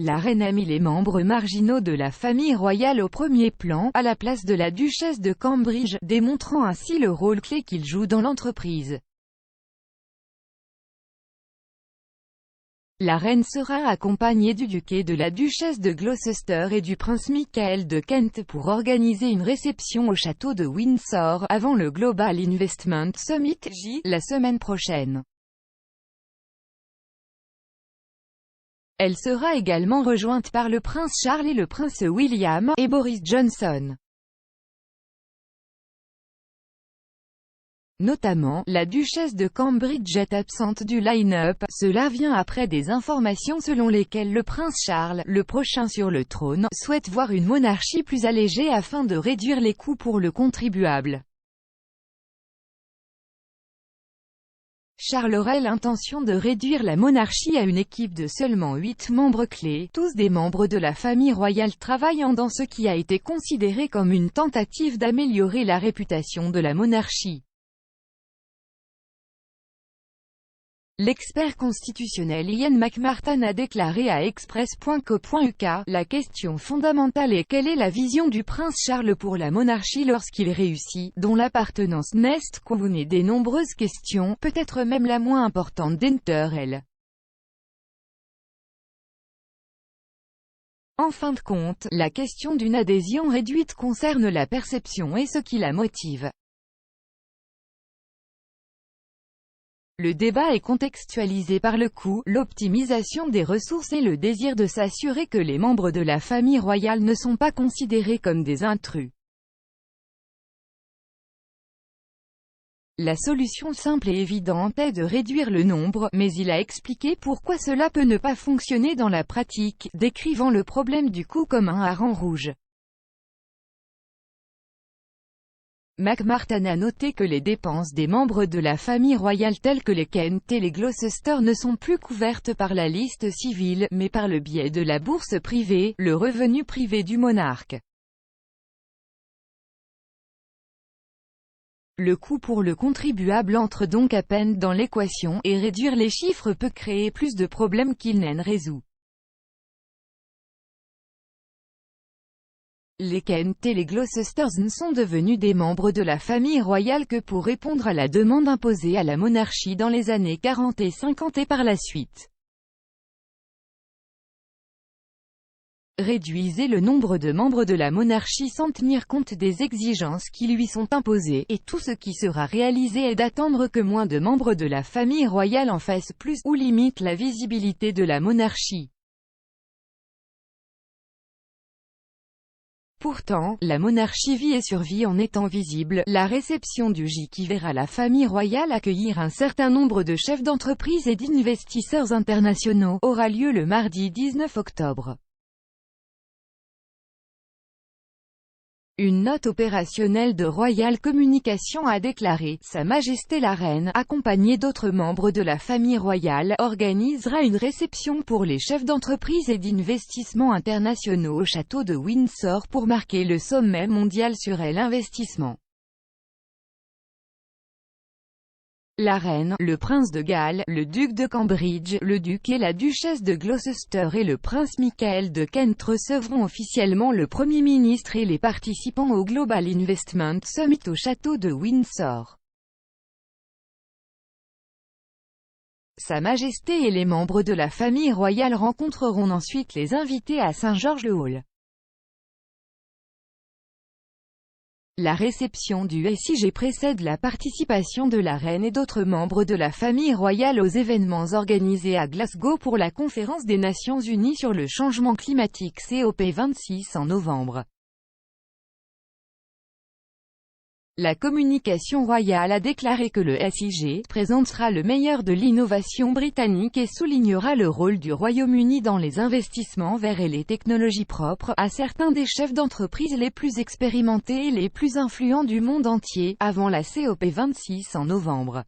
la reine a mis les membres marginaux de la famille royale au premier plan, à la place de la duchesse de Cambridge, démontrant ainsi le rôle clé qu'ils jouent dans l'entreprise. La reine sera accompagnée du duc et de la duchesse de Gloucester et du prince Michael de Kent pour organiser une réception au château de Windsor, avant le Global Investment Summit (J) la semaine prochaine. Elle sera également rejointe par le prince Charles et le prince William, et Boris Johnson. Notamment, la duchesse de Cambridge est absente du line-up. Cela vient après des informations selon lesquelles le prince Charles, le prochain sur le trône, souhaite voir une monarchie plus allégée afin de réduire les coûts pour le contribuable. Charles aurait l'intention de réduire la monarchie à une équipe de seulement 8 membres clés, tous des membres de la famille royale travaillant dans ce qui a été considéré comme une tentative d'améliorer la réputation de la monarchie. L'expert constitutionnel Ian McMartin a déclaré à Express.co.uk, la question fondamentale est quelle est la vision du prince Charles pour la monarchie lorsqu'il réussit, dont l'appartenance n'est qu'une des nombreuses questions, peut-être même la moins importante d'entre elles. En fin de compte, la question d'une adhésion réduite concerne la perception et ce qui la motive. Le débat est contextualisé par le coût, l'optimisation des ressources et le désir de s'assurer que les membres de la famille royale ne sont pas considérés comme des intrus. La solution simple et évidente est de réduire le nombre, mais il a expliqué pourquoi cela peut ne pas fonctionner dans la pratique, décrivant le problème du coût comme un hareng rouge. McMartin a noté que les dépenses des membres de la famille royale tels que les Kent et les Gloucester ne sont plus couvertes par la liste civile, mais par le biais de la bourse privée, le revenu privé du monarque. Le coût pour le contribuable entre donc à peine dans l'équation, et réduire les chiffres peut créer plus de problèmes qu'il n'en résout. Les Kent et les Gloucesters ne sont devenus des membres de la famille royale que pour répondre à la demande imposée à la monarchie dans les années 40 et 50 et par la suite. Réduisez le nombre de membres de la monarchie sans tenir compte des exigences qui lui sont imposées, et tout ce qui sera réalisé est d'attendre que moins de membres de la famille royale en fassent plus, ou limite la visibilité de la monarchie. Pourtant, la monarchie vit et survit en étant visible. La réception du J qui verra la famille royale accueillir un certain nombre de chefs d'entreprise et d'investisseurs internationaux aura lieu le mardi 19 octobre. Une note opérationnelle de Royal Communication a déclaré « Sa Majesté la Reine, accompagnée d'autres membres de la famille royale, organisera une réception pour les chefs d'entreprise et d'investissements internationaux au château de Windsor pour marquer le sommet mondial sur l'investissement. » La reine, le prince de Galles, le duc de Cambridge, le duc et la duchesse de Gloucester et le prince Michael de Kent recevront officiellement le Premier ministre et les participants au Global Investment Summit au château de Windsor. Sa Majesté et les membres de la famille royale rencontreront ensuite les invités à St. George Hall. La réception du SIG précède la participation de la reine et d'autres membres de la famille royale aux événements organisés à Glasgow pour la conférence des Nations Unies sur le changement climatique COP26 en novembre. La communication royale a déclaré que le SIG présentera le meilleur de l'innovation britannique et soulignera le rôle du Royaume-Uni dans les investissements verts et les technologies propres, à certains des chefs d'entreprise les plus expérimentés et les plus influents du monde entier, avant la COP26 en novembre.